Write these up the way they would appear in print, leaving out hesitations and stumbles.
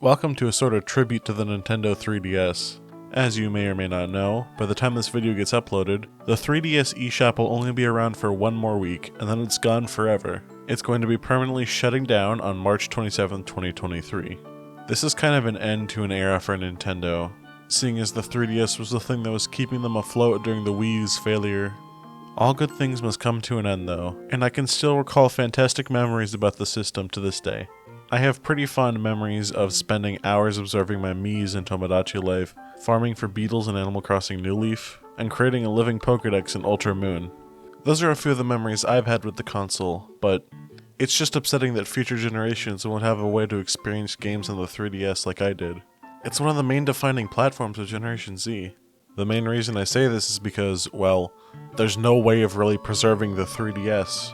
Welcome to a sort of tribute to the Nintendo 3DS. As you may or may not know, by the time this video gets uploaded, the 3DS eShop will only be around for one more week, and then it's gone forever. It's going to be permanently shutting down on March 27, 2023. This is kind of an end to an era for Nintendo, seeing as the 3DS was the thing that was keeping them afloat during the Wii U's failure. All good things must come to an end though, and I can still recall fantastic memories about the system to this day. I have pretty fond memories of spending hours observing my Mii's in Tomodachi Life, farming for beetles in Animal Crossing New Leaf, and creating a living Pokédex in Ultra Moon. Those are a few of the memories I've had with the console, but it's just upsetting that future generations won't have a way to experience games on the 3DS like I did. It's one of the main defining platforms of Generation Z. The main reason I say this is because, well, there's no way of really preserving the 3DS.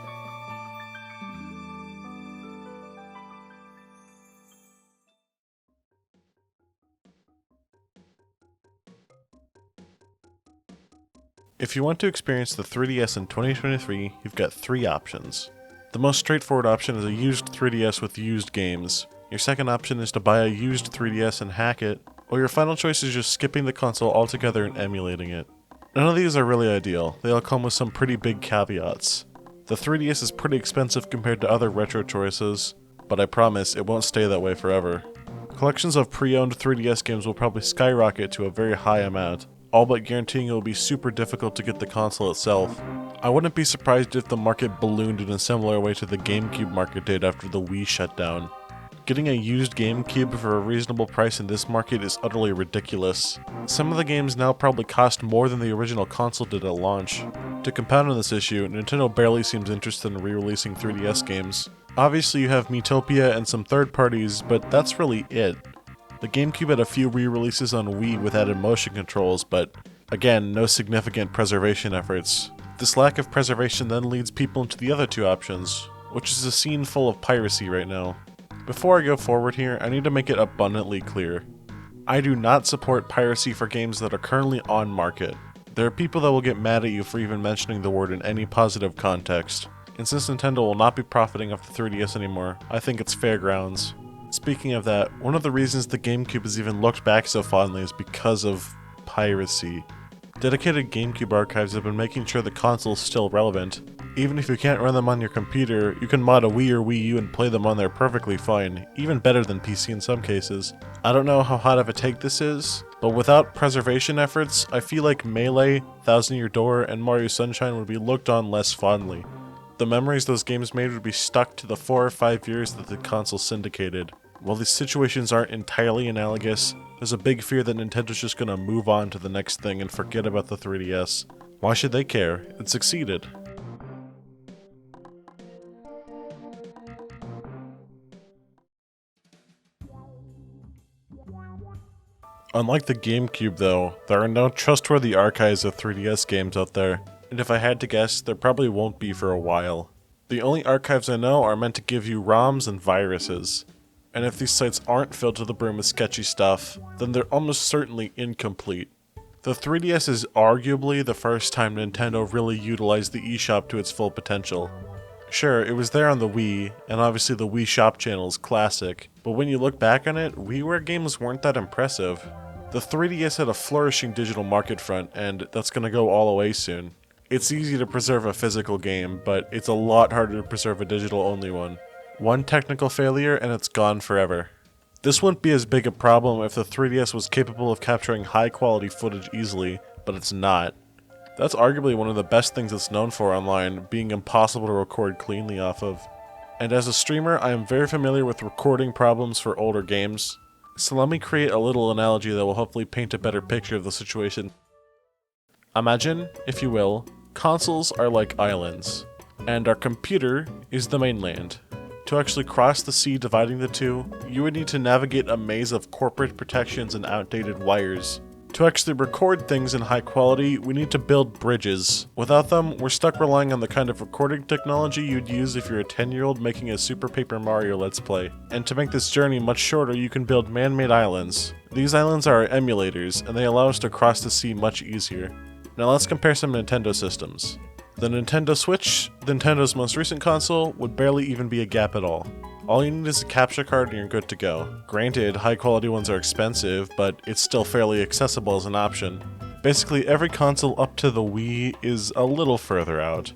If you want to experience the 3DS in 2023, you've got three options. The most straightforward option is a used 3DS with used games. Your second option is to buy a used 3DS and hack it, or your final choice is just skipping the console altogether and emulating it. None of these are really ideal, they all come with some pretty big caveats. The 3DS is pretty expensive compared to other retro choices, but I promise it won't stay that way forever. Collections of pre-owned 3DS games will probably skyrocket to a very high amount, all but guaranteeing it will be super difficult to get the console itself. I wouldn't be surprised if the market ballooned in a similar way to the GameCube market did after the Wii shut down. Getting a used GameCube for a reasonable price in this market is utterly ridiculous. Some of the games now probably cost more than the original console did at launch. To compound on this issue, Nintendo barely seems interested in re-releasing 3DS games. Obviously you have Miitopia and some third parties, but that's really it. The GameCube had a few re-releases on Wii with added motion controls, but again, no significant preservation efforts. This lack of preservation then leads people into the other two options, which is a scene full of piracy right now. Before I go forward here, I need to make it abundantly clear. I do not support piracy for games that are currently on market. There are people that will get mad at you for even mentioning the word in any positive context, and since Nintendo will not be profiting off the 3DS anymore, I think it's fair grounds. Speaking of that, one of the reasons the GameCube is even looked back so fondly is because of piracy. Dedicated GameCube archives have been making sure the console is still relevant. Even if you can't run them on your computer, you can mod a Wii or Wii U and play them on there perfectly fine, even better than PC in some cases. I don't know how hot of a take this is, but without preservation efforts, I feel like Melee, Thousand Year Door, and Mario Sunshine would be looked on less fondly. The memories those games made would be stuck to the 4 or 5 years that the console syndicated. While these situations aren't entirely analogous, there's a big fear that Nintendo's just gonna move on to the next thing and forget about the 3DS. Why should they care? It succeeded. Unlike the GameCube though, there are no trustworthy archives of 3DS games out there, and if I had to guess, there probably won't be for a while. The only archives I know are meant to give you ROMs and viruses. And if these sites aren't filled to the brim with sketchy stuff, then they're almost certainly incomplete. The 3DS is arguably the first time Nintendo really utilized the eShop to its full potential. Sure, it was there on the Wii, and obviously the Wii Shop channel is classic, but when you look back on it, WiiWare games weren't that impressive. The 3DS had a flourishing digital market front, and that's gonna go all away soon. It's easy to preserve a physical game, but it's a lot harder to preserve a digital-only one. One technical failure and it's gone forever. This wouldn't be as big a problem if the 3DS was capable of capturing high quality footage easily, but it's not. That's arguably one of the best things it's known for online, being impossible to record cleanly off of. And as a streamer, I am very familiar with recording problems for older games, so let me create a little analogy that will hopefully paint a better picture of the situation. Imagine, if you will, consoles are like islands, and our computer is the mainland. To actually cross the sea dividing the two, you would need to navigate a maze of corporate protections and outdated wires. To actually record things in high quality, we need to build bridges. Without them, we're stuck relying on the kind of recording technology you'd use if you're a 10-year-old making a Super Paper Mario Let's Play. And to make this journey much shorter, you can build man-made islands. These islands are emulators, and they allow us to cross the sea much easier. Now let's compare some Nintendo systems. The Nintendo Switch, Nintendo's most recent console, would barely even be a gap at all. All you need is a capture card and you're good to go. Granted, high quality ones are expensive, but it's still fairly accessible as an option. Basically, every console up to the Wii is a little further out.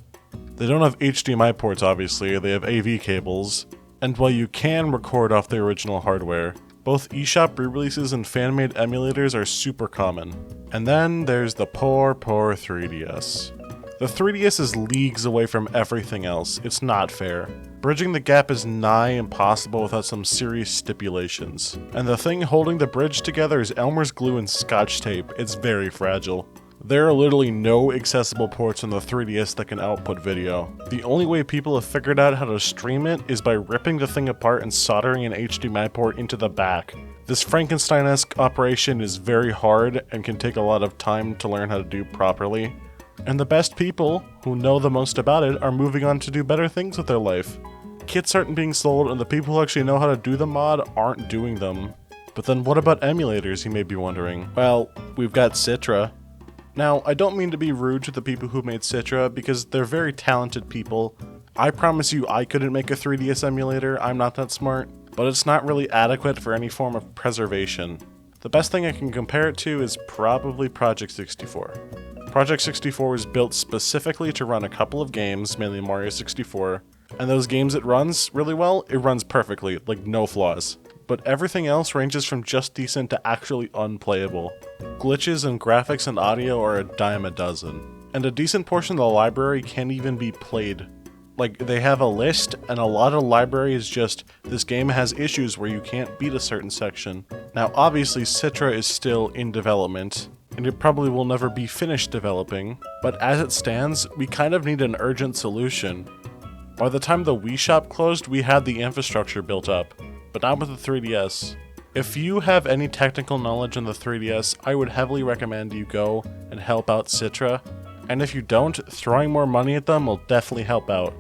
They don't have HDMI ports obviously, they have AV cables, and while you can record off the original hardware, both eShop re-releases and fan-made emulators are super common. And then there's the poor 3DS. The 3DS is leagues away from everything else, it's not fair. Bridging the gap is nigh impossible without some serious stipulations. And the thing holding the bridge together is Elmer's glue and Scotch tape, it's very fragile. There are literally no accessible ports on the 3DS that can output video. The only way people have figured out how to stream it is by ripping the thing apart and soldering an HDMI port into the back. This Frankenstein-esque operation is very hard and can take a lot of time to learn how to do properly. And the best people, who know the most about it, are moving on to do better things with their life. Kits aren't being sold and the people who actually know how to do the mod aren't doing them. But then what about emulators, you may be wondering? Well, we've got Citra. Now, I don't mean to be rude to the people who made Citra, because they're very talented people. I promise you I couldn't make a 3DS emulator, I'm not that smart, but it's not really adequate for any form of preservation. The best thing I can compare it to is probably Project 64. Project 64 was built specifically to run a couple of games, mainly Mario 64, and those games it runs really well, it runs perfectly, like no flaws. But everything else ranges from just decent to actually unplayable. Glitches in graphics and audio are a dime a dozen. And a decent portion of the library can't even be played. Like, they have a list, and a lot of the library is just, this game has issues where you can't beat a certain section. Now obviously Citra is still in development, and it probably will never be finished developing, but as it stands, we kind of need an urgent solution. By the time the Wii Shop closed, we had the infrastructure built up, but not with the 3DS. If you have any technical knowledge on the 3DS, I would heavily recommend you go and help out Citra, and if you don't, throwing more money at them will definitely help out.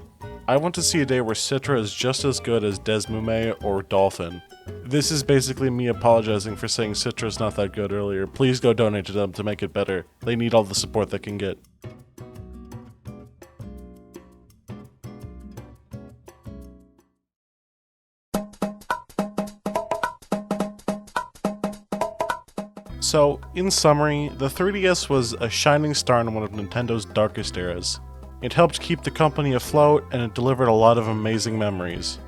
I want to see a day where Citra is just as good as Desmume or Dolphin. This is basically me apologizing for saying Citra's not that good earlier. Please go donate to them to make it better. They need all the support they can get. So, in summary, the 3DS was a shining star in one of Nintendo's darkest eras. It helped keep the company afloat, and it delivered a lot of amazing memories.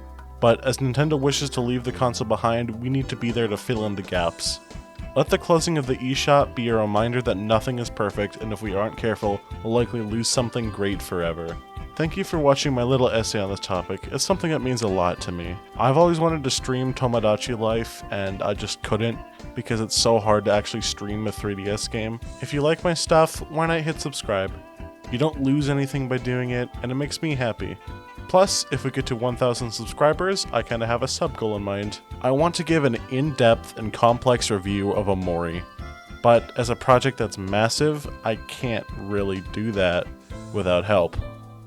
But as Nintendo wishes to leave the console behind, we need to be there to fill in the gaps. Let the closing of the eShop be a reminder that nothing is perfect, and if we aren't careful, we'll likely lose something great forever. Thank you for watching my little essay on this topic. It's something that means a lot to me. I've always wanted to stream Tomodachi Life, and I just couldn't, because it's so hard to actually stream a 3DS game. If you like my stuff, why not hit subscribe? You don't lose anything by doing it, and it makes me happy. Plus, if we get to 1,000 subscribers, I kinda have a sub-goal in mind. I want to give an in-depth and complex review of Omori. But as a project that's massive, I can't really do that without help.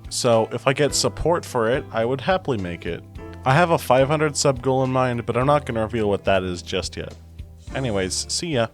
So if I get support for it, I would happily make it. I have a 500 sub goal in mind, but I'm not gonna reveal what that is just yet. Anyways, see ya.